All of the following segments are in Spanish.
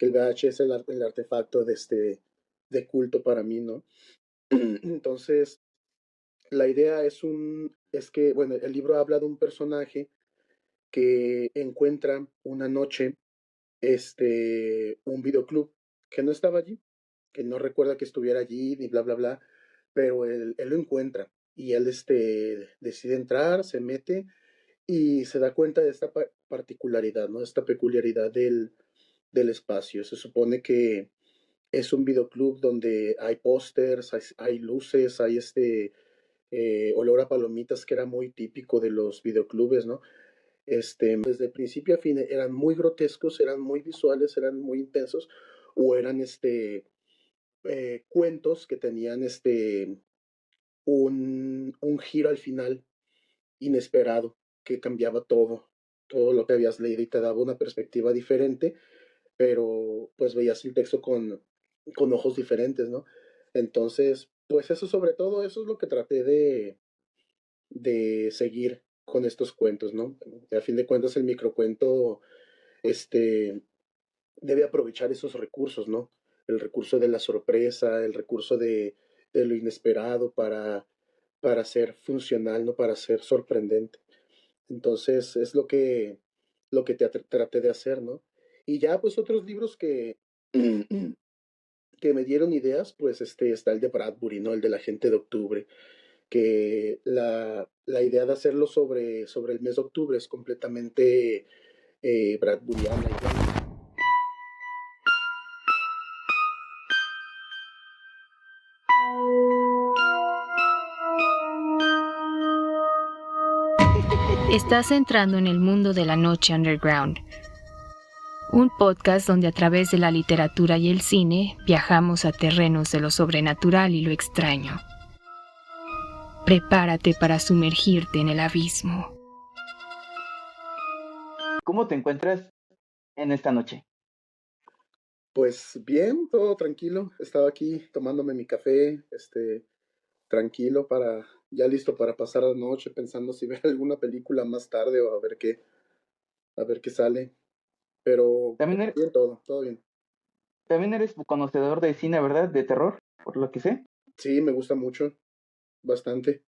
que el VHS es el artefacto de culto para mí, ¿no? Entonces, la idea es que, bueno, el libro habla de un personaje que encuentra una noche, un videoclub que no estaba allí, que no recuerda que estuviera allí, ni bla, bla, bla, pero él lo encuentra y él, decide entrar, se mete y se da cuenta de esta particularidad, ¿no? Esta peculiaridad del espacio. Se supone que es un videoclub donde hay pósters, hay luces, hay olor a palomitas que era muy típico de los videoclubes, ¿no? Desde principio a fin eran muy grotescos, eran muy visuales, eran muy intensos, o eran cuentos que tenían un giro al final inesperado, que cambiaba todo lo que habías leído y te daba una perspectiva diferente, pero pues veías el texto con ojos diferentes, ¿no? Entonces, pues eso sobre todo, eso es lo que traté de seguir con estos cuentos, ¿no? A fin de cuentas, el microcuento, este, debe aprovechar esos recursos, ¿no? El recurso de la sorpresa, el recurso de lo inesperado para ser funcional, ¿no? Para ser sorprendente. Entonces, es lo que traté de hacer, ¿no? Y ya, pues, otros libros que me dieron ideas, pues, está el de Bradbury, ¿no? El de La gente de octubre, que la idea de hacerlo sobre el mes de octubre es completamente bradburiana. Estás entrando en el mundo de la noche underground, un podcast donde a través de la literatura y el cine viajamos a terrenos de lo sobrenatural y lo extraño. Prepárate para sumergirte en el abismo. ¿Cómo te encuentras en esta noche? Pues bien, todo tranquilo. Estaba aquí tomándome mi café, tranquilo ya listo para pasar la noche, pensando si ver alguna película más tarde o a ver qué sale. Pero También eres, bien todo bien. también eres conocedor de cine, ¿verdad? De terror, por lo que sé. Sí, me gusta mucho, bastante.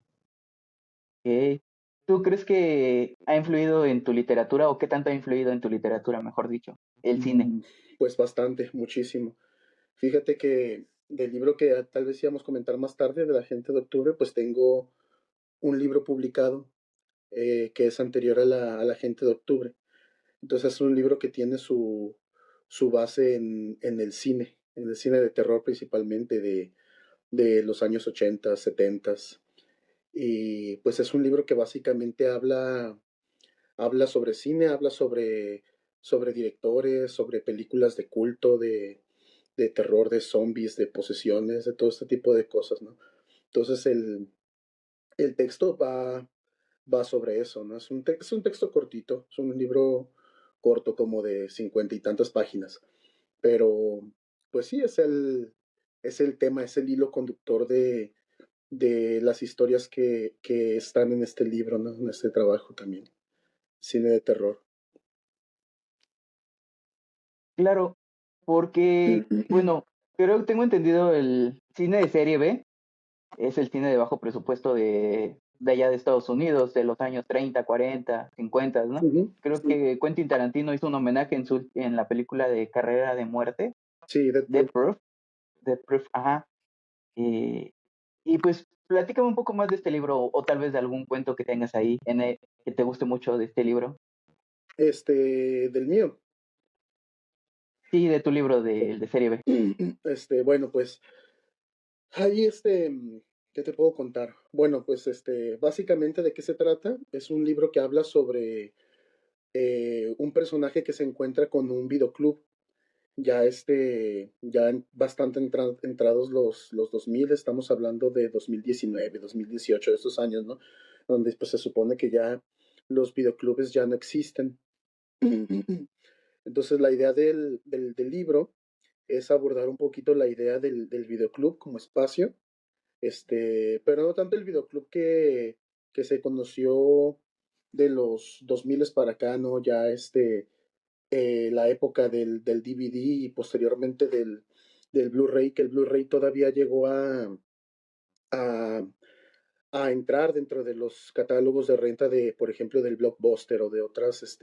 Ok. ¿Tú crees que ha influido en tu literatura o qué tanto ha influido en tu literatura, mejor dicho, el cine? Mm, Pues bastante, muchísimo. Fíjate que del libro que tal vez íbamos a comentar más tarde, de La gente de octubre, pues tengo un libro publicado que es anterior a la gente de octubre. Entonces es un libro que tiene su base en el cine de terror principalmente de los años 80, 70. Y pues es un libro que básicamente habla sobre cine, habla sobre directores, sobre películas de culto, de terror, de zombies, de posesiones, de todo este tipo de cosas, ¿no? Entonces el texto va sobre eso, ¿no? Es un texto cortito, es un libro corto como de 50 y tantas páginas, pero pues sí, es el tema, es el hilo conductor de las historias que están en este libro, ¿no? En este trabajo también, cine de terror. Claro, porque, bueno, creo que tengo entendido el cine de serie B, es el cine de bajo presupuesto de allá de Estados Unidos, de los años 30, 40, 50, ¿no? Ujú, Creo sí, que Quentin Tarantino hizo un homenaje en la película de Carrera de Muerte, sí, Death Death Proof. Proof, Death Proof, ajá. Eh, y pues platícame un poco más de este libro o tal vez de algún cuento que tengas ahí que te guste mucho de este libro. Del mío. Sí, de tu libro de serie B. Bueno, pues ahí ¿qué te puedo contar? Bueno, pues básicamente de qué se trata. Es un libro que habla sobre un personaje que se encuentra con un videoclub. Ya bastante entrados los 2000, estamos hablando de 2019, 2018, de estos años, ¿no? Donde pues se supone que ya los videoclubes ya no existen. Entonces la idea del libro es abordar un poquito la idea del videoclub como espacio, pero no tanto el videoclub que se conoció de los 2000 para acá, ¿no? Ya la época del DVD y posteriormente del Blu-ray, que el Blu-ray todavía llegó a, a entrar dentro de los catálogos de renta de, por ejemplo, del Blockbuster o de otras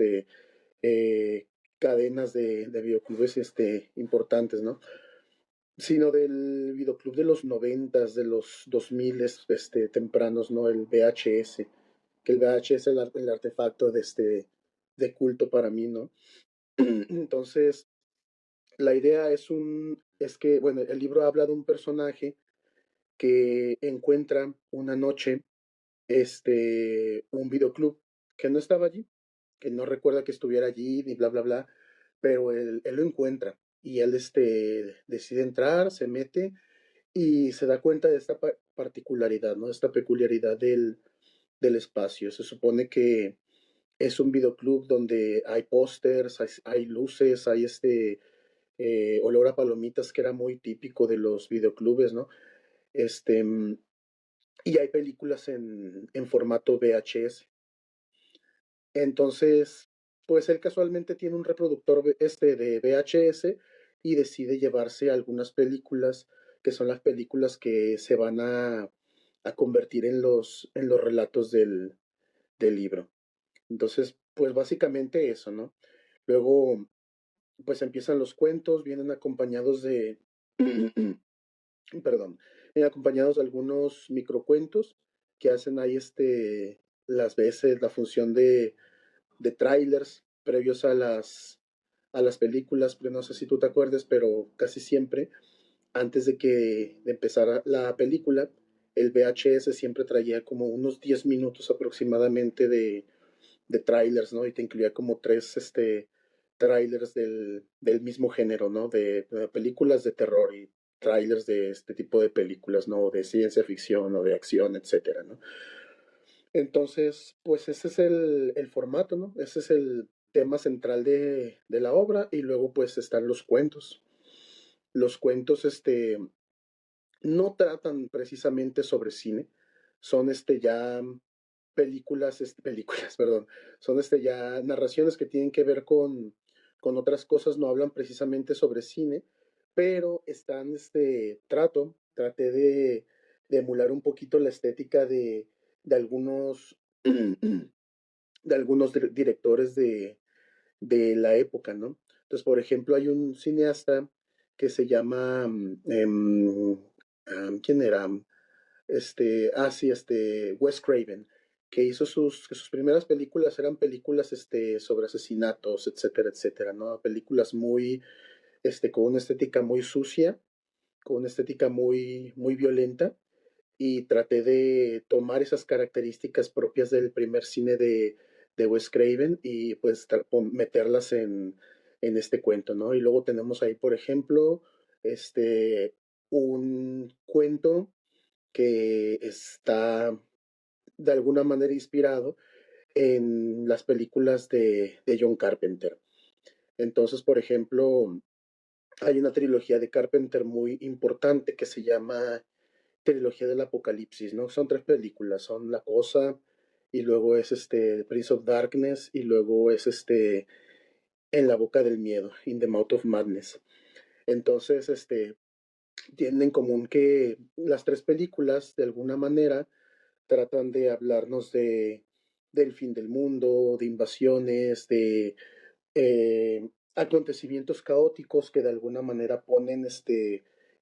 eh, cadenas de videoclubes importantes, ¿no? Sino del videoclub de los noventas, de los 2000 tempranos, ¿no? El VHS, que el VHS es el artefacto de culto para mí, ¿no? Entonces, la idea es que, bueno, el libro habla de un personaje que encuentra una noche, un videoclub que no estaba allí, que no recuerda que estuviera allí, ni bla, bla, bla, pero él lo encuentra y él, decide entrar, se mete y se da cuenta de esta particularidad, ¿no? Esta peculiaridad del espacio. Se supone que es un videoclub donde hay pósters, hay luces, hay olor a palomitas que era muy típico de los videoclubes, ¿no? Este, mm, y hay películas en formato VHS. Entonces, pues él casualmente tiene un reproductor de VHS y decide llevarse algunas películas que son las películas que se van a convertir en los relatos del libro. Entonces, pues básicamente eso, ¿no? Luego, pues empiezan los cuentos, vienen acompañados de, perdón, vienen acompañados de algunos microcuentos que hacen ahí las veces, la función de trailers previos a las películas, pero no sé si tú te acuerdes, pero casi siempre, antes de empezar la película, el VHS siempre traía como unos 10 minutos aproximadamente de trailers, ¿no? Y te incluía como tres trailers del mismo género, ¿no? De películas de terror y trailers de este tipo de películas, ¿no? De ciencia ficción o de acción, etcétera, ¿no? Entonces, pues ese es el formato, ¿no? Ese es el tema central de la obra y luego pues están los cuentos. Los cuentos, no tratan precisamente sobre cine, son ya películas, películas, perdón, son ya narraciones que tienen que ver con otras cosas, no hablan precisamente sobre cine, pero están, traté de emular un poquito la estética de algunos, de algunos directores de la época, ¿no? Entonces, por ejemplo, hay un cineasta que se llama, ¿quién era? Sí, Wes Craven, que hizo que sus primeras películas eran películas, sobre asesinatos, etcétera, etcétera, ¿no? Películas muy, con una estética muy sucia, con una estética muy, muy violenta, y traté de tomar esas características propias del primer cine de Wes Craven y pues meterlas en este cuento, ¿no? Y luego tenemos ahí, por ejemplo, un cuento que está de alguna manera inspirado en las películas de John Carpenter. Entonces, por ejemplo, hay una trilogía de Carpenter muy importante que se llama Trilogía del Apocalipsis, ¿no? Son tres películas, son La Cosa, y luego es Prince of Darkness, y luego es En la Boca del Miedo, In the Mouth of Madness. Entonces, tienen en común que las tres películas, de alguna manera, tratan de hablarnos del fin del mundo, de invasiones, de acontecimientos caóticos que de alguna manera ponen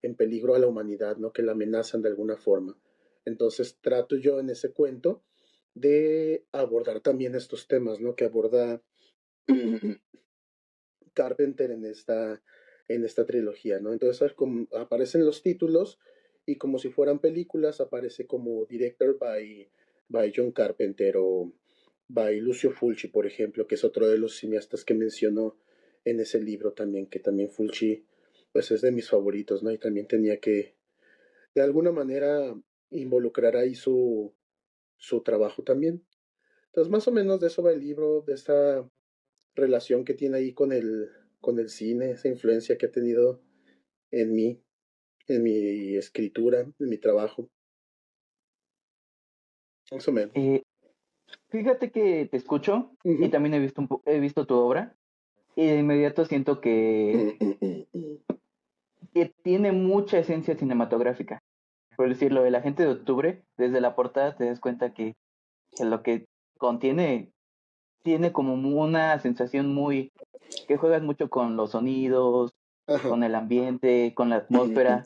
en peligro a la humanidad, ¿no? Que la amenazan de alguna forma. Entonces trato yo en ese cuento de abordar también estos temas, ¿no? Que aborda Carpenter en esta trilogía, ¿no? Entonces aparecen los títulos y como si fueran películas aparece como director by John Carpenter o by Lucio Fulci, por ejemplo, que es otro de los cineastas que mencionó en ese libro también, que también Fulci pues es de mis favoritos, ¿no? Y también tenía que de alguna manera involucrar ahí su trabajo también. Entonces más o menos de eso va el libro, de esta relación que tiene ahí con el cine, esa influencia que ha tenido en mí, en mi escritura, en mi trabajo. Más o menos. Fíjate que te escucho y Ujú, también he visto, he visto tu obra. y de inmediato siento que tiene mucha esencia cinematográfica. Por decirlo, el agente de octubre, desde la portada te das cuenta que lo que contiene tiene como una sensación muy, que juegas mucho con los sonidos, Ajá. con el ambiente, con la atmósfera,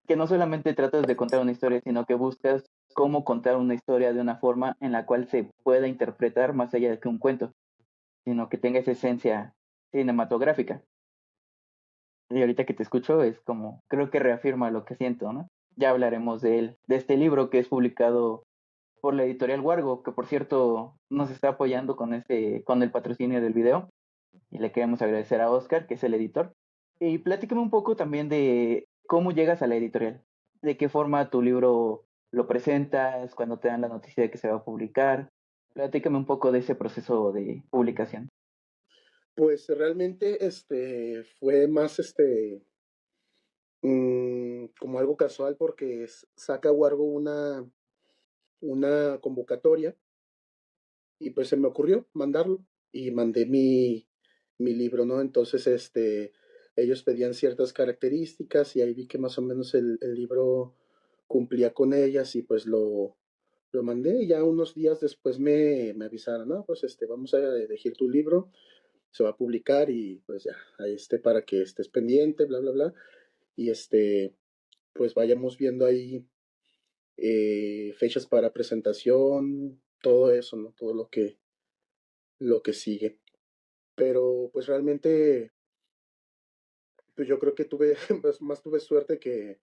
que no solamente tratas de contar una historia, sino que buscas cómo contar una historia de una forma en la cual se pueda interpretar más allá de que un cuento, sino que tenga esa esencia cinematográfica. Y ahorita que te escucho es como, creo que reafirma lo que siento, ¿no? Ya hablaremos de él, de este libro que es publicado por la editorial Wargo, que por cierto nos está apoyando con el patrocinio del video, y le queremos agradecer a Oscar, que es el editor. Y platícame un poco también de cómo llegas a la editorial, de qué forma tu libro lo presentas, cuando te dan la noticia de que se va a publicar. Platícame un poco de ese proceso de publicación. Pues realmente fue más como algo casual porque saca Wargo una convocatoria y pues se me ocurrió mandarlo y mandé mi libro, ¿no? Entonces, ellos pedían ciertas características y ahí vi que más o menos el libro cumplía con ellas y pues lo mandé y ya unos días después me avisaron, no, pues vamos a elegir tu libro, se va a publicar y pues ya, ahí para que estés pendiente, bla, bla, bla. Y pues vayamos viendo ahí fechas para presentación, todo eso, ¿no? Todo lo que sigue. Pero pues realmente, pues yo creo que tuve, pues, más tuve suerte que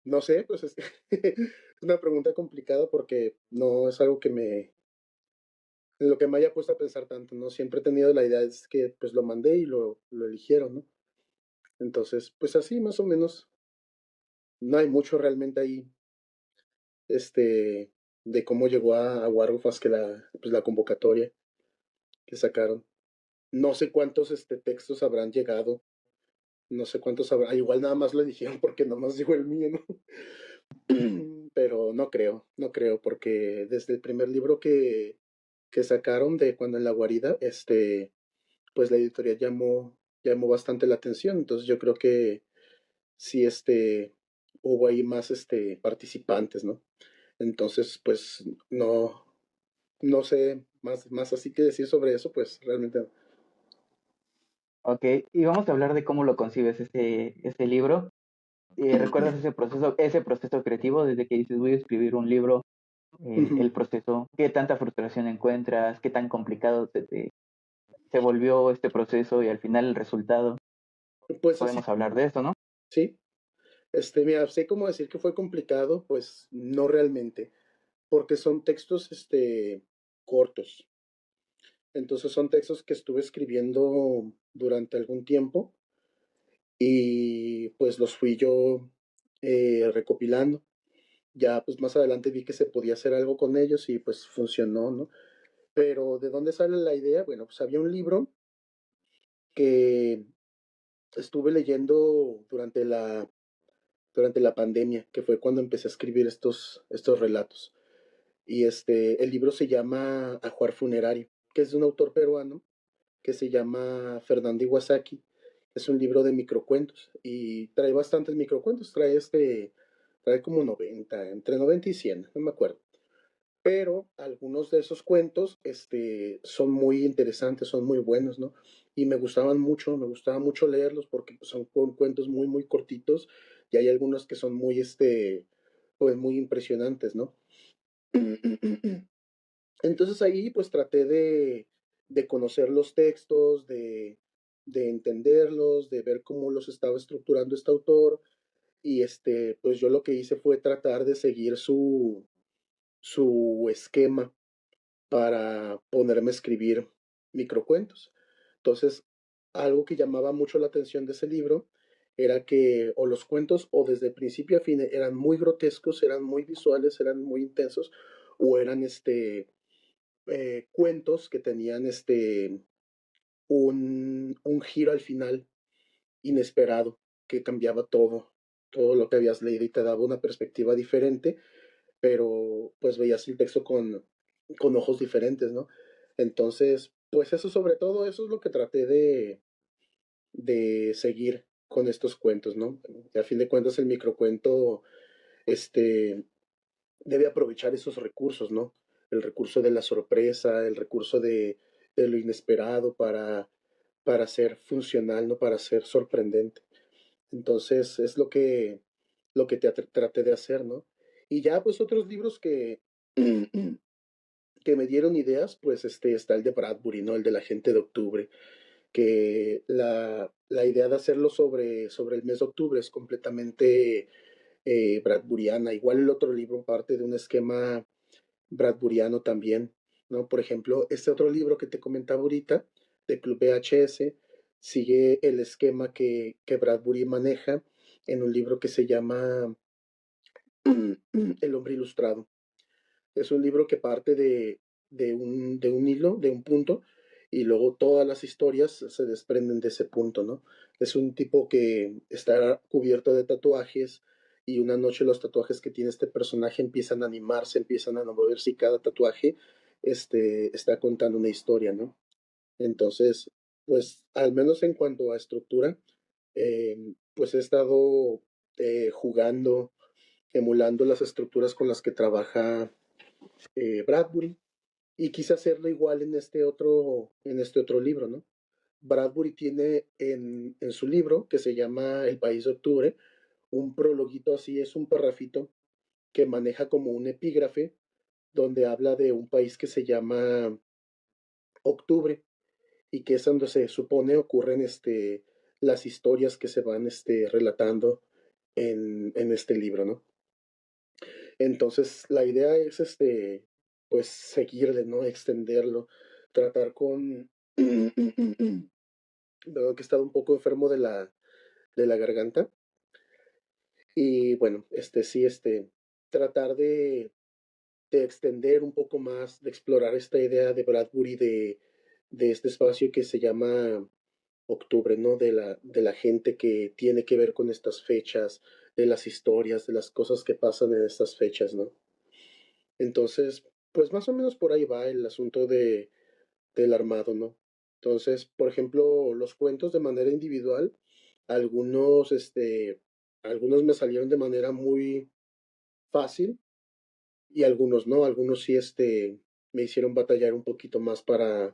no sé, pues es, es una pregunta complicada porque no es algo en lo que me haya puesto a pensar tanto, ¿no? Siempre he tenido la idea es que pues lo mandé y lo eligieron, ¿no? Entonces, pues así más o menos, no hay mucho realmente ahí, este, de cómo llegó a Wargofast que pues la convocatoria que sacaron. No sé cuántos textos habrán llegado, no sé cuántos habrán, igual nada más lo eligieron porque nomás dijo el mío, ¿no? Pero no creo, porque desde el primer libro que sacaron de Cuando en la guarida, pues la editorial llamó bastante la atención, entonces yo creo que sí, hubo ahí más, participantes, ¿no? Entonces, pues, no sé más así que decir sobre eso, pues, realmente. Ok, y vamos a hablar de cómo lo concibes ese libro. ¿Recuerdas ese proceso creativo desde que dices voy a escribir un libro? El proceso, qué tanta frustración encuentras, qué tan complicado se volvió este proceso y al final el resultado. Pues así, Podemos hablar de esto, ¿no? sí. Mira, sé cómo decir que fue complicado, pues no realmente, porque son textos, cortos. Entonces son textos que estuve escribiendo durante algún tiempo y pues los fui yo recopilando. Ya pues más adelante vi que se podía hacer algo con ellos y pues funcionó, ¿no? Pero ¿de dónde sale la idea? Bueno, pues había un libro que estuve leyendo durante la pandemia, que fue cuando empecé a escribir estos relatos. Y el libro se llama Ajuar Funerario, que es de un autor peruano que se llama Fernando Iwasaki. Es un libro de microcuentos y trae bastantes microcuentos. Trae como 90, entre 90 y 100, no me acuerdo. Pero algunos de esos cuentos son muy interesantes, son muy buenos, ¿no? Y me gustaba mucho leerlos porque pues, son cuentos muy, muy cortitos y hay algunos que son muy, pues muy impresionantes, ¿no? Entonces ahí pues traté de conocer los textos, de entenderlos, de ver cómo los estaba estructurando este autor y pues yo lo que hice fue tratar de seguir su esquema para ponerme a escribir microcuentos. Entonces, algo que llamaba mucho la atención de ese libro era que o los cuentos o desde principio a fin eran muy grotescos, eran muy visuales, eran muy intensos, o eran cuentos que tenían un giro al final inesperado que cambiaba todo lo que habías leído y te daba una perspectiva diferente, pero pues veías el texto con ojos diferentes, ¿no? Entonces, pues eso sobre todo, eso es lo que traté de seguir con estos cuentos, ¿no? Y a fin de cuentas el microcuento, este, debe aprovechar esos recursos, ¿no? El recurso de la sorpresa, el recurso de lo inesperado para ser funcional, ¿no? Para ser sorprendente. Entonces es lo que traté de hacer, ¿no? Y ya pues otros libros que me dieron ideas, pues está el de Bradbury, ¿no? El de la gente de octubre, que la idea de hacerlo sobre el mes de octubre es completamente bradburiana. Igual el otro libro parte de un esquema bradburiano también, ¿no? Por ejemplo, este otro libro que te comentaba ahorita, de Club VHS, sigue el esquema que Bradbury maneja en un libro que se llama El hombre ilustrado. Es un libro que parte de un hilo, de un punto, y luego todas las historias se desprenden de ese punto, ¿no? Es un tipo que está cubierto de tatuajes y una noche los tatuajes que tiene este personaje empiezan a animarse, empiezan a moverse y cada tatuaje está contando una historia, ¿no? Entonces, pues al menos en cuanto a estructura, pues he estado jugando, emulando las estructuras con las que trabaja Bradbury y quise hacerlo igual en este otro libro, ¿no? Bradbury tiene en su libro, que se llama El País de Octubre, un prologuito así, es un parrafito que maneja como un epígrafe donde habla de un país que se llama Octubre y que es donde se supone ocurren las historias que se van relatando en este libro, ¿no? Entonces, la idea es, pues, seguirle, ¿no? Extenderlo, tratar con, dado que he estado un poco enfermo de la garganta, y bueno, sí, tratar de extender un poco más, de explorar esta idea de Bradbury de este espacio que se llama octubre, ¿no? De la gente que tiene que ver con estas fechas, de las historias, de las cosas que pasan en estas fechas, ¿no? Entonces, pues más o menos por ahí va el asunto del armado, ¿no? Entonces, por ejemplo, los cuentos de manera individual, algunos, algunos me salieron de manera muy fácil y algunos no, algunos sí, me hicieron batallar un poquito más para,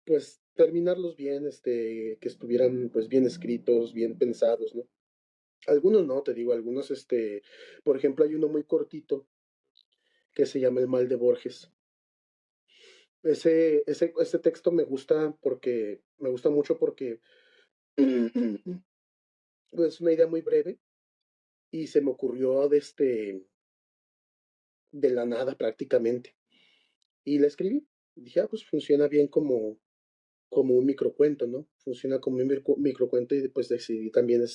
pues, terminarlos bien, que estuvieran, pues, bien escritos, bien pensados, ¿no? Algunos no, te digo, algunos, por ejemplo, hay uno muy cortito que se llama El mal de Borges. Ese texto me gusta porque, me gusta mucho porque es una idea muy breve y se me ocurrió de la nada prácticamente. Y la escribí. Dije, ah, pues funciona bien como un microcuento, ¿no? Funciona como un microcuento y pues decidí también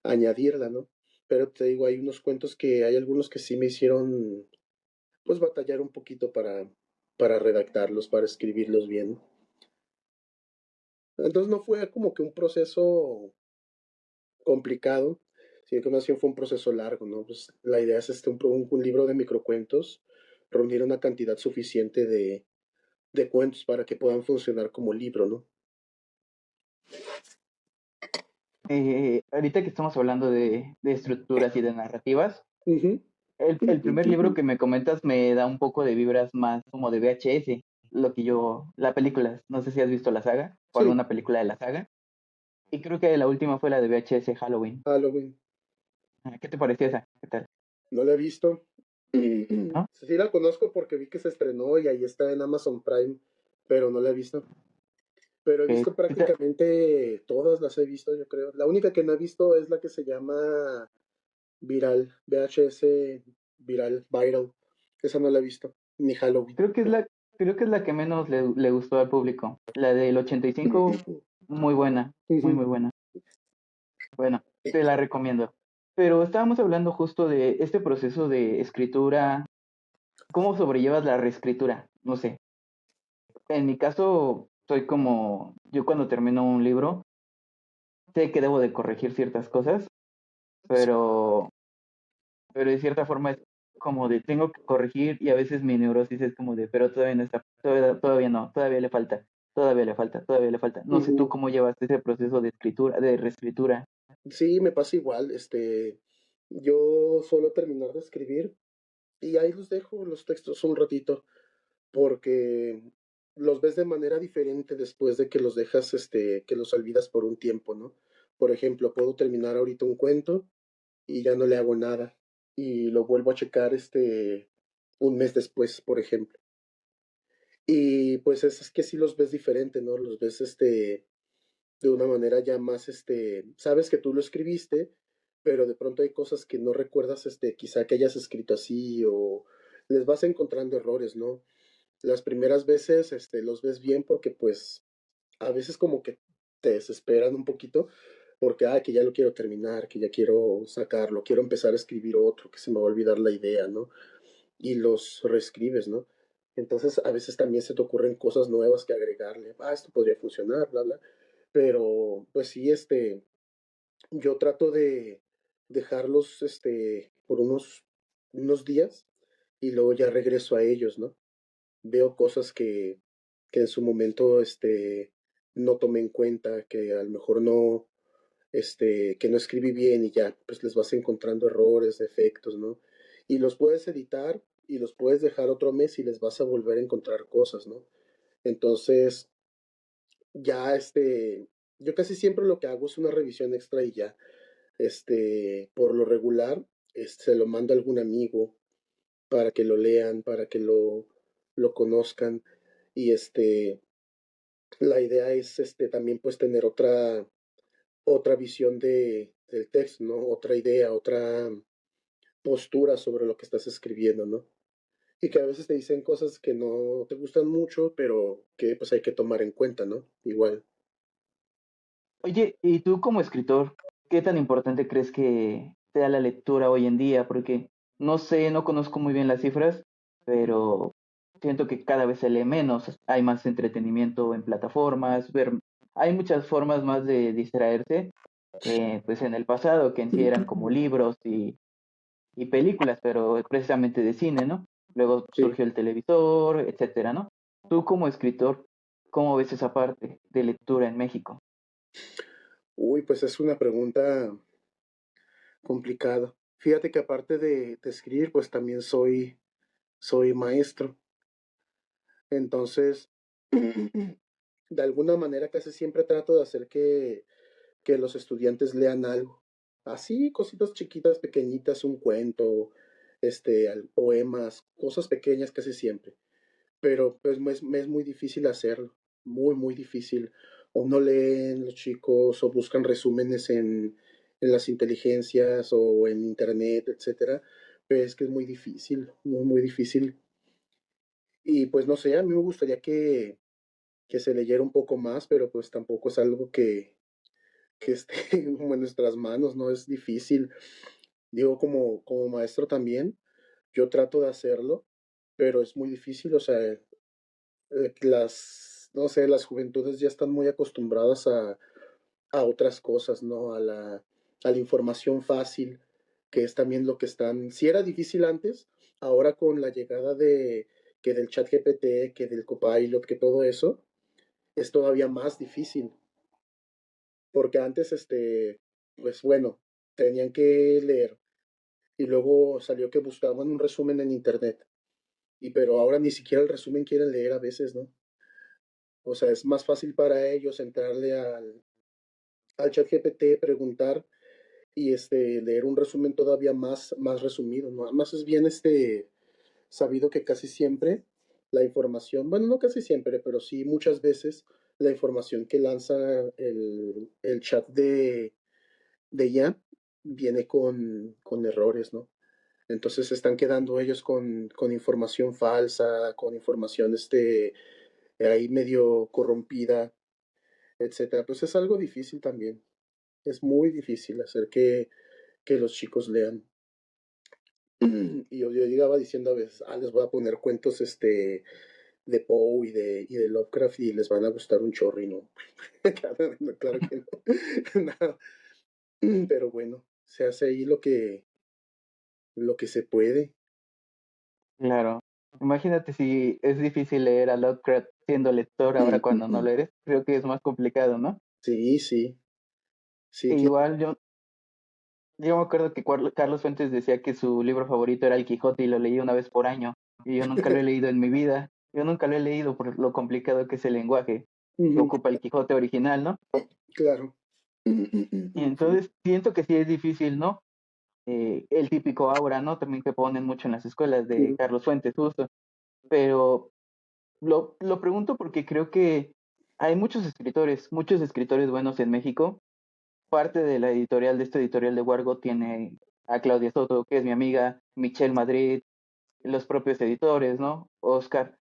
añadirla, ¿no? Pero te digo, hay unos cuentos que hay algunos que sí me hicieron pues batallar un poquito para redactarlos, para escribirlos bien. Entonces no fue como que un proceso complicado, sino que más bien fue un proceso largo, ¿no? Pues la idea es un libro de microcuentos, reunir una cantidad suficiente de cuentos para que puedan funcionar como libro, ¿no? Ahorita que estamos hablando de estructuras y de narrativas, Ujú. el primer libro que me comentas me da un poco de vibras más como de VHS, la película, no sé si has visto la saga o Sí, alguna película de la saga, y creo que la última fue la de VHS Halloween. Halloween. ¿Qué te pareció esa? ¿Qué tal? No la he visto. ¿No? Sí la conozco porque vi que se estrenó y ahí está en Amazon Prime, pero no la he visto. Pero he visto ¿Qué tal? prácticamente todas las he visto, yo creo. La única que no he visto es la que se llama Viral, VHS Viral. Esa no la he visto, ni Halloween. Creo que es la, creo que es la que menos le gustó al público. La del 85, muy buena, muy, Ujú. muy buena. Bueno, te la recomiendo. Pero estábamos hablando justo de este proceso de escritura, cómo sobrellevas la reescritura. No sé. En mi caso, soy como, yo cuando termino un libro, sé que debo de corregir ciertas cosas, pero, pero de cierta forma es como de tengo que corregir y a veces mi neurosis es como de, pero todavía no está. Todavía no, todavía le falta, todavía le falta, todavía le falta. No sé tú Ujú. cómo llevas ese proceso de escritura, de reescritura. Sí, me pasa igual. Yo suelo terminar de escribir y ahí los dejo los textos un ratito porque los ves de manera diferente después de que los dejas, que los olvidas por un tiempo, ¿no? Por ejemplo, puedo terminar ahorita un cuento y ya no le hago nada y lo vuelvo a checar, un mes después, por ejemplo. Y pues es que sí los ves diferente, ¿no? Los ves, de una manera ya más, sabes que tú lo escribiste, pero de pronto hay cosas que no recuerdas, quizá que hayas escrito así o les vas encontrando errores, ¿no? Las primeras veces, los ves bien porque pues a veces como que te desesperan un poquito porque, que ya lo quiero terminar, que ya quiero sacarlo, quiero empezar a escribir otro, que se me va a olvidar la idea, ¿no? Y los reescribes, ¿no? Entonces a veces también se te ocurren cosas nuevas que agregarle, esto podría funcionar, bla, bla. Pero pues sí, yo trato de dejarlos, por unos días y luego ya regreso a ellos, ¿no? Veo cosas que en su momento, no tomé en cuenta, que a lo mejor no, que no escribí bien y ya, pues les vas encontrando errores, defectos, ¿no? Y los puedes editar y los puedes dejar otro mes y les vas a volver a encontrar cosas, ¿no? Entonces, ya, yo casi siempre lo que hago es una revisión extra y ya, por lo regular, se lo mando a algún amigo para que lo lean, para que lo conozcan y la idea es, también pues tener otra visión del texto, ¿no? Otra idea, otra postura sobre lo que estás escribiendo, ¿no? Y que a veces te dicen cosas que no te gustan mucho, pero que pues hay que tomar en cuenta, ¿no? Igual. Oye, ¿y tú como escritor, qué tan importante crees que sea la lectura hoy en día? Porque no sé, no conozco muy bien las cifras, pero siento que cada vez se lee menos, hay más entretenimiento en plataformas, hay muchas formas más de distraerse que pues en el pasado, que en sí eran como libros y películas, pero precisamente de cine, ¿no? Luego Sí. surgió el televisor, etcétera, ¿no? Tú como escritor, ¿cómo ves esa parte de lectura en México? Uy, pues es una pregunta complicada. Fíjate que aparte de escribir, pues también soy maestro. Entonces, de alguna manera casi siempre trato de hacer que los estudiantes lean algo. Así, cositas chiquitas, pequeñitas, un cuento, poemas, cosas pequeñas casi siempre. Pero pues me es muy difícil hacerlo, muy, muy difícil. O no leen los chicos, o buscan resúmenes en las inteligencias o en internet, etcétera. Pero es que es muy difícil, muy, muy difícil. Y pues no sé, a mí me gustaría que se leyera un poco más, pero pues tampoco es algo que esté como en nuestras manos, ¿no? Es difícil. Digo, como maestro también, yo trato de hacerlo, pero es muy difícil, o sea, no sé, las juventudes ya están muy acostumbradas a otras cosas, ¿no? A la información fácil, que es también lo que están, si era difícil antes, ahora con la llegada que del chat GPT, que del Copilot, que todo eso, es todavía más difícil, porque antes, pues bueno, tenían que leer y luego salió que buscaban un resumen en internet, pero ahora ni siquiera el resumen quieren leer a veces, ¿no? O sea, es más fácil para ellos entrarle al chat GPT, preguntar y leer un resumen todavía más resumido, ¿no? Además es bien sabido que casi siempre la información, bueno, no casi siempre, pero sí muchas veces la información que lanza el chat de IA viene con errores, ¿no? Entonces se están quedando ellos con información falsa, con información ahí medio corrompida, etcétera. Pues es algo difícil también. Es muy difícil hacer que los chicos lean. Y yo llegaba diciendo a veces, les voy a poner cuentos de Poe y de Lovecraft y les van a gustar un chorro y no. Claro, no, claro que no. No. Pero bueno, se hace ahí lo que se puede. Claro. Imagínate si es difícil leer a Lovecraft siendo lector ahora cuando no lo eres. Creo que es más complicado, ¿no? Sí, sí, E sí, igual yo me acuerdo que Carlos Fuentes decía que su libro favorito era El Quijote y lo leía una vez por año. Y yo nunca lo he leído en mi vida. Yo nunca lo he leído por lo complicado que es el lenguaje que ocupa el Quijote original, ¿no? claro. Y entonces siento que sí es difícil, ¿no? El típico aura, ¿no? También que ponen mucho en las escuelas de Carlos Fuentes, justo. Pero lo pregunto porque creo que hay muchos escritores buenos en México. Parte de la editorial, de esta editorial de Wargo, tiene a Claudia Soto, que es mi amiga, Michelle Madrid, los propios editores, ¿no? Oscar.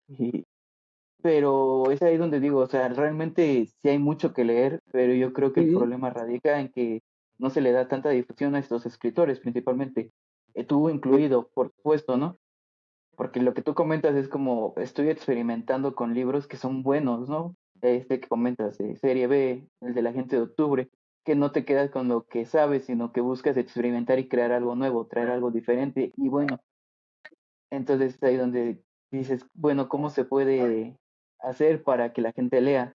Y- pero es ahí donde digo, o sea, realmente sí hay mucho que leer, pero yo creo que el Ujú, problema radica en que no se le da tanta difusión a estos escritores, principalmente. Tú incluido, por supuesto, ¿no? Porque lo que tú comentas es como estoy experimentando con libros que son buenos, ¿no? Este que comentas, de Serie B, el de la gente de octubre, que no te quedas con lo que sabes, sino que buscas experimentar y crear algo nuevo, traer algo diferente. Y bueno, entonces es ahí donde dices, bueno, ¿cómo se puede hacer para que la gente lea?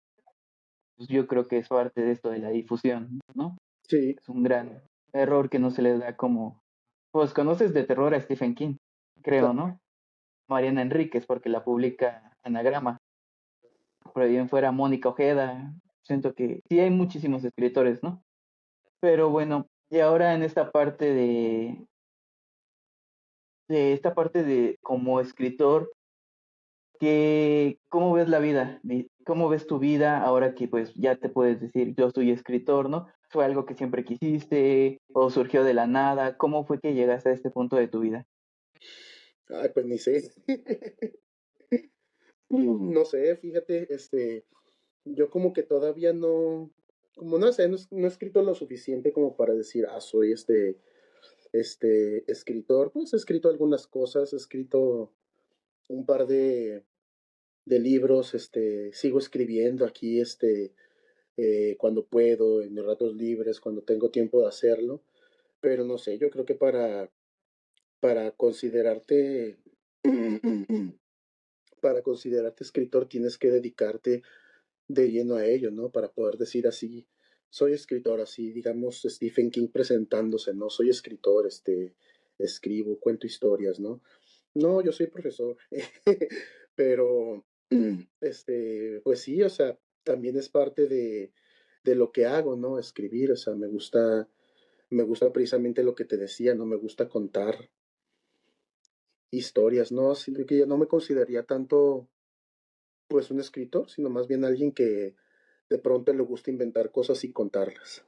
Pues yo creo que es parte de esto de la difusión, ¿no? sí, Es un gran error que no se le da como, pues conoces de terror a Stephen King, creo, claro. ¿no? Mariana Enríquez, porque la publica Anagrama. Por ahí en fuera Mónica Ojeda. Siento que sí hay muchísimos escritores, ¿no? Pero bueno, y ahora en esta parte de esta parte de como escritor, ¿cómo ves la vida? ¿Cómo ves tu vida ahora que pues ya te puedes decir yo soy escritor, ¿no? ¿Fue algo que siempre quisiste o surgió de la nada? ¿Cómo fue que llegaste a este punto de tu vida? Ay, pues ni sé. No sé, fíjate, yo como que todavía no, como no sé, no he escrito lo suficiente como para decir, soy escritor. Pues he escrito algunas cosas, he escrito un par de libros, sigo escribiendo aquí, cuando puedo, en mis ratos libres, cuando tengo tiempo de hacerlo. Pero no sé, yo creo que para considerarte, para considerarte escritor tienes que dedicarte de lleno a ello, ¿no? Para poder decir así, soy escritor, así, digamos, Stephen King presentándose, ¿no? Soy escritor, escribo, cuento historias, ¿no? No, yo soy profesor, pero, pues sí, o sea, también es parte de lo que hago, ¿no? Escribir, o sea, me gusta precisamente lo que te decía, ¿no? Me gusta contar historias, ¿no? Siento que yo no me consideraría tanto, pues, un escritor, sino más bien alguien que de pronto le gusta inventar cosas y contarlas.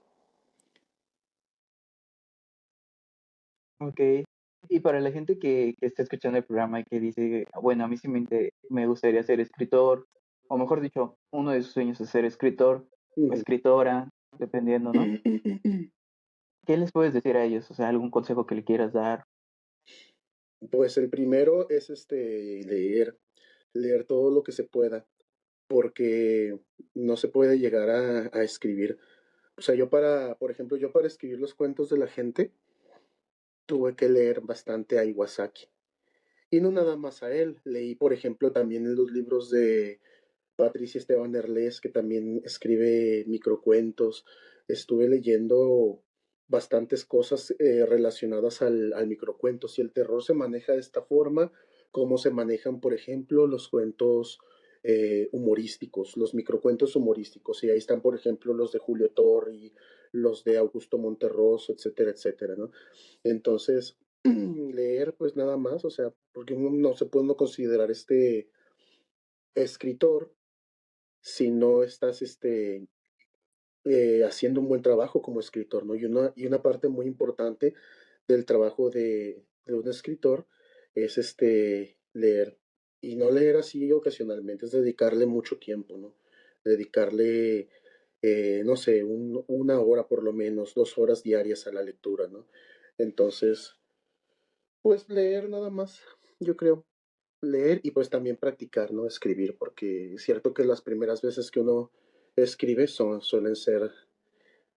Ok. Y para la gente que está escuchando el programa y que dice, bueno, a mí sí me gustaría ser escritor, o mejor dicho, uno de sus sueños es ser escritor o Ujú. escritora, dependiendo, ¿no? ¿Qué les puedes decir a ellos? O sea, algún consejo que le quieras dar. Pues el primero es leer todo lo que se pueda, porque no se puede llegar a escribir. O sea, por ejemplo, yo para escribir los cuentos de la gente, tuve que leer bastante a Iwasaki. Y no nada más a él, leí, por ejemplo, también en los libros de Patricia Esteban Herlés, que también escribe microcuentos. Estuve leyendo bastantes cosas relacionadas al microcuento. Si el terror se maneja de esta forma, cómo se manejan, por ejemplo, los cuentos humorísticos, los microcuentos humorísticos. Y ahí están, por ejemplo, los de Julio Torri, los de Augusto Monterroso, etcétera, etcétera, ¿no? Entonces, leer, pues nada más, o sea, porque uno no se puede uno considerar escritor si no estás haciendo un buen trabajo como escritor, ¿no? Y una parte muy importante del trabajo de un escritor es leer. Y no leer así ocasionalmente, es dedicarle mucho tiempo, ¿no? Dedicarle, no sé, una hora por lo menos, 2 horas diarias a la lectura, ¿no? Entonces, pues leer nada más, yo creo. Leer y pues también practicar, ¿no? Escribir, porque es cierto que las primeras veces que uno escribe suelen ser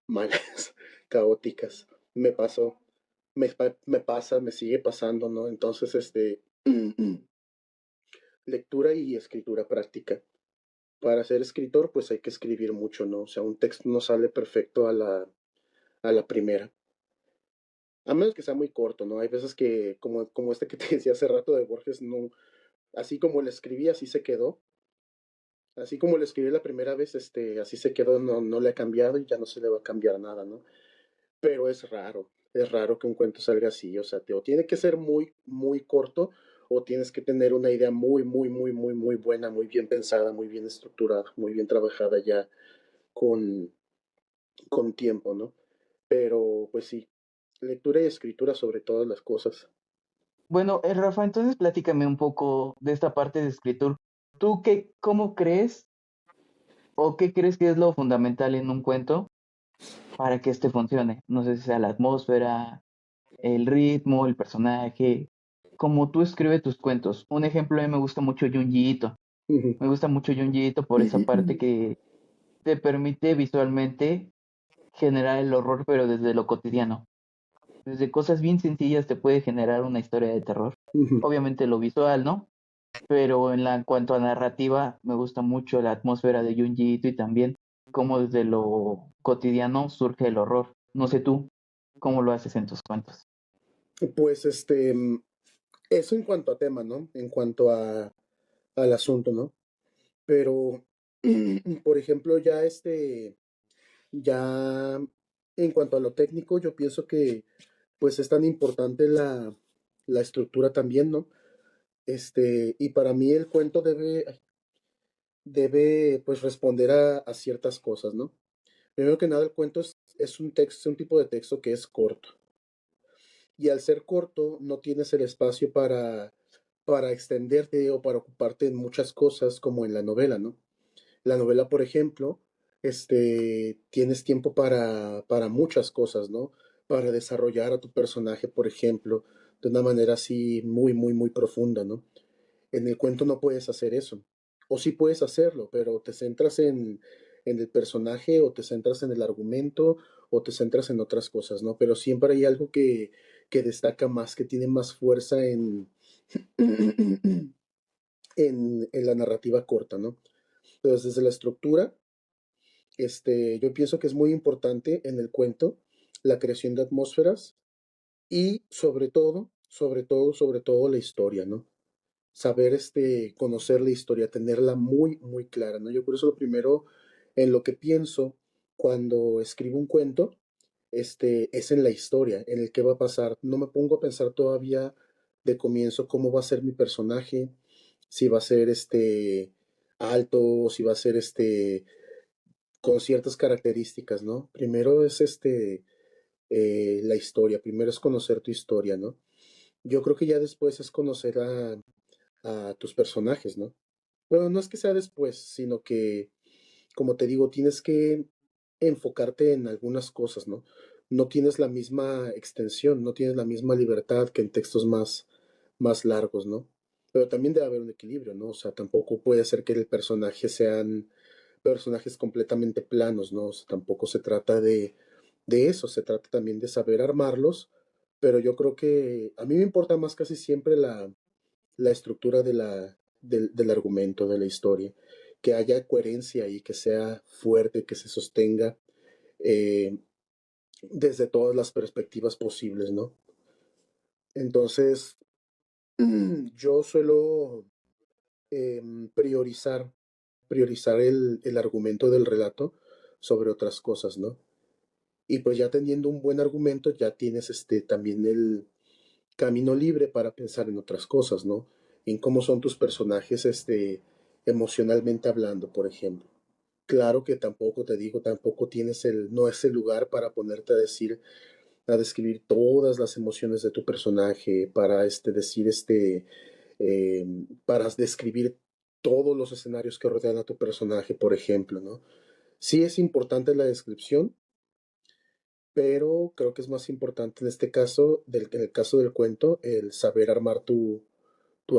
malas, caóticas. Me pasó, me pasa, me sigue pasando, ¿no? Entonces, lectura y escritura práctica. Para ser escritor, pues hay que escribir mucho, ¿no? O sea, un texto no sale perfecto a la primera. A menos que sea muy corto, ¿no? Hay veces que, como este que te decía hace rato de Borges, no, así como lo escribí, así se quedó. Así como lo escribí la primera vez, así se quedó, no, no le ha cambiado y ya no se le va a cambiar nada, ¿no? Pero es raro que un cuento salga así, o sea, o tiene que ser muy, muy corto, o tienes que tener una idea muy, muy, muy, muy, muy buena, muy bien pensada, muy bien estructurada, muy bien trabajada ya con, con tiempo, ¿no? Pero, pues sí, lectura y escritura sobre todas las cosas. Bueno, Rafa, entonces platícame un poco de esta parte de escritor. ¿Tú cómo crees o qué crees que es lo fundamental en un cuento para que este funcione? No sé si sea la atmósfera, el ritmo, el personaje, como tú escribes tus cuentos. Un ejemplo, a mí me gusta mucho Junji Ito. Ujú, Me gusta mucho Junji Ito por esa parte que te permite visualmente generar el horror, pero desde lo cotidiano. Desde cosas bien sencillas te puede generar una historia de terror. ujú. Obviamente lo visual, ¿no? Pero en cuanto a narrativa, me gusta mucho la atmósfera de Junji Ito y también cómo desde lo cotidiano surge el horror. No sé tú, ¿cómo lo haces en tus cuentos? Pues eso en cuanto a tema, ¿no? En cuanto al asunto, ¿no? Pero, por ejemplo, ya en cuanto a lo técnico, yo pienso que pues es tan importante la estructura también, ¿no? Y para mí el cuento debe pues responder a ciertas cosas, ¿no? Primero que nada, el cuento es un texto, es un tipo de texto que es corto. Y al ser corto, no tienes el espacio para extenderte o para ocuparte en muchas cosas como en la novela, ¿no? La novela, por ejemplo, tienes tiempo para muchas cosas, ¿no? Para desarrollar a tu personaje, por ejemplo, de una manera así muy, muy, muy profunda, ¿no? En el cuento no puedes hacer eso. O sí puedes hacerlo, pero te centras en el personaje o te centras en el argumento o te centras en otras cosas, ¿no? Pero siempre hay algo que destaca más, que tiene más fuerza en la narrativa corta, ¿no? Entonces, desde la estructura, yo pienso que es muy importante en el cuento la creación de atmósferas y sobre todo la historia, ¿no? Saber, conocer la historia, tenerla muy, muy clara, ¿no? Yo por eso lo primero en lo que pienso cuando escribo un cuento, es en la historia, en el que va a pasar. No me pongo a pensar todavía de comienzo cómo va a ser mi personaje, si va a ser, alto, si va a ser, con ciertas características, ¿no? Primero es, la historia, primero es conocer tu historia, ¿no? Yo creo que ya después es conocer a tus personajes, ¿no? Bueno, no es que sea después, sino que, como te digo, tienes que enfocarte en algunas cosas, ¿no? No tienes la misma extensión, no tienes la misma libertad que en textos más largos, ¿no? Pero también debe haber un equilibrio, ¿no? O sea, tampoco puede ser que el personaje sean personajes completamente planos, ¿no? O sea, tampoco se trata de eso, se trata también de saber armarlos, pero yo creo que a mí me importa más casi siempre la estructura del argumento, de la historia, que haya coherencia y que sea fuerte, que se sostenga eh, desde todas las perspectivas posibles, ¿no? Entonces, yo suelo priorizar el argumento del relato sobre otras cosas, ¿no? Y pues ya teniendo un buen argumento, ya tienes también el camino libre para pensar en otras cosas, ¿no? En cómo son tus personajes, emocionalmente hablando, por ejemplo. Claro que tampoco te digo, tampoco no es el lugar para ponerte a describir todas las emociones de tu personaje, para eh, para describir todos los escenarios que rodean a tu personaje, por ejemplo, ¿no? Sí es importante la descripción, pero creo que es más importante en este caso, en el caso del cuento, el saber armar tu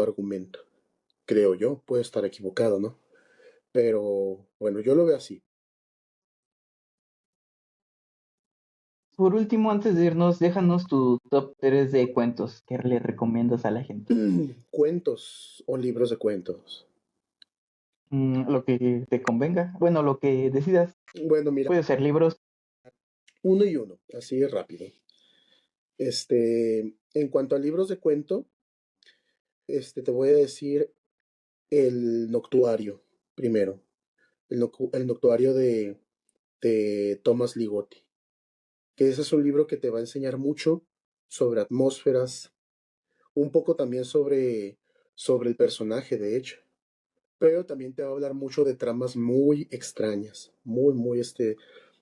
argumento. Creo yo, puedo estar equivocado, ¿no? Pero bueno, yo lo veo así. por último, antes de irnos, déjanos tu top 3 de cuentos que le recomiendas a la gente. ¿Cuentos o libros de cuentos? Lo que te convenga. Bueno, lo que decidas. Bueno, mira, Puede ser libros. uno y uno, así de rápido. En cuanto a libros de cuento, te voy a decir el Noctuario primero. El Noctuario de Thomas Ligotti. Que ese es un libro que te va a enseñar mucho sobre atmósferas, un poco también sobre el personaje, de hecho. Pero también te va a hablar mucho de tramas muy extrañas, muy,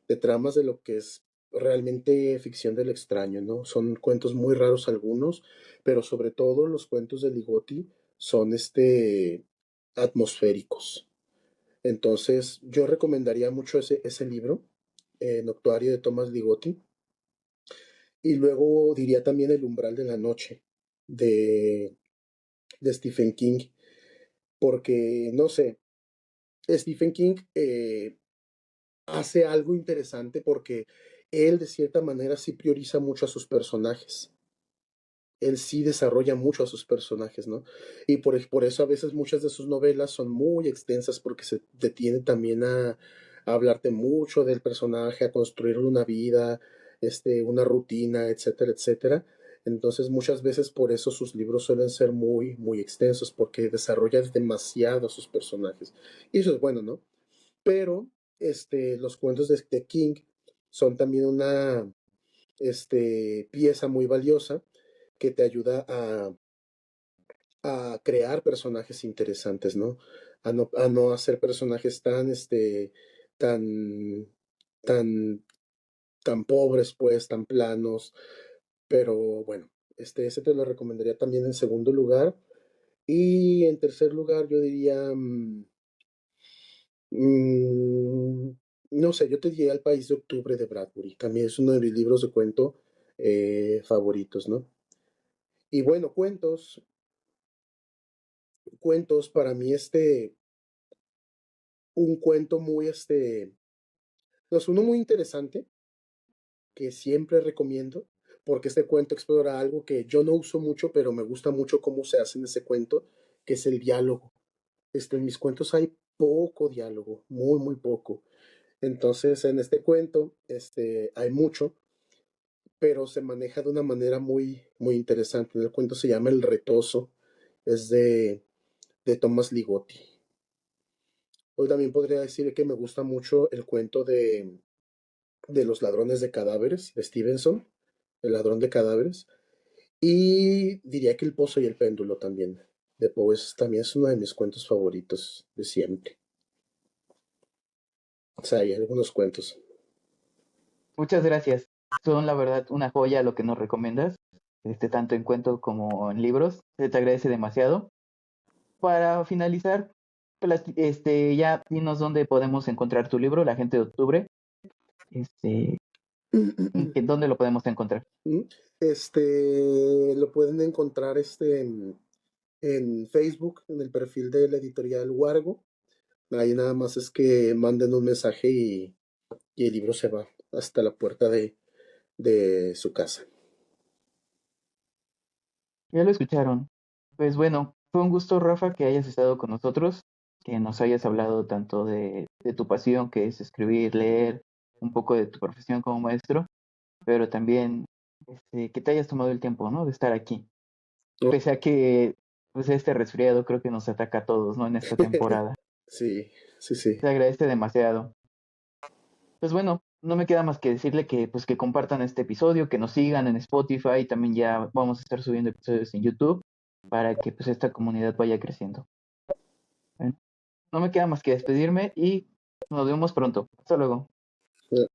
de tramas de lo que es realmente ficción del extraño, ¿no? Son cuentos muy raros algunos, pero sobre todo los cuentos de Ligotti son, atmosféricos. Entonces, yo recomendaría mucho ese libro, Noctuario de Thomas Ligotti, y luego diría también El umbral de la noche, de, de Stephen King, porque, no sé, Stephen King hace algo interesante porque él de cierta manera sí prioriza mucho a sus personajes. Él sí desarrolla mucho a sus personajes, ¿no? Y por eso a veces muchas de sus novelas son muy extensas porque se detiene también a hablarte mucho del personaje, a construirle una vida, una rutina, etcétera, etcétera. Entonces muchas veces por eso sus libros suelen ser muy extensos porque desarrolla demasiado a sus personajes. Y eso es bueno, ¿no? Pero los cuentos de King son también una pieza muy valiosa que te ayuda a crear personajes interesantes, ¿no? A no hacer personajes tan, tan, tan pobres, pues, tan planos. Pero bueno, ese te lo recomendaría también en segundo lugar. Y en tercer lugar, yo diría, mm, no sé, yo te diría El País de Octubre de Bradbury. También es uno de mis libros de cuento favoritos, ¿no? Y bueno, cuentos para mí un cuento muy no es uno muy interesante que siempre recomiendo porque este cuento explora algo que yo no uso mucho, pero me gusta mucho cómo se hace en ese cuento, que es el diálogo. En mis cuentos hay poco diálogo, muy poco. Entonces, en este cuento, hay mucho, pero se maneja de una manera muy interesante. El cuento se llama El Retoso, es de Thomas Ligotti. Hoy también podría decir que me gusta mucho el cuento de los ladrones de cadáveres, de Stevenson, el ladrón de cadáveres. Y diría que El Pozo y el Péndulo también, de Poe, también es uno de mis cuentos favoritos de siempre. O sea, hay algunos cuentos. Muchas gracias. Son la verdad una joya lo que nos recomiendas, tanto en cuentos como en libros. Se te agradece demasiado. Para finalizar, ya dinos dónde podemos encontrar tu libro, La gente de octubre. Este, ¿Dónde lo podemos encontrar? Lo pueden encontrar en Facebook, en el perfil de la editorial Wargo. Ahí nada más es que manden un mensaje y el libro se va hasta la puerta de su casa. Ya lo escucharon. Pues bueno, fue un gusto, Rafa, que hayas estado con nosotros, que nos hayas hablado tanto de tu pasión, que es escribir, leer, un poco de tu profesión como maestro, pero también que te hayas tomado el tiempo, ¿no? De estar aquí. ¿No? Pese a que pues este resfriado creo que nos ataca a todos, ¿no? En esta temporada. Sí, sí, sí. Se agradece demasiado. Pues bueno, no me queda más que decirle que pues que compartan este episodio, que nos sigan en Spotify, también ya vamos a estar subiendo episodios en YouTube para que pues esta comunidad vaya creciendo. Bueno, no me queda más que despedirme y nos vemos pronto. Hasta luego.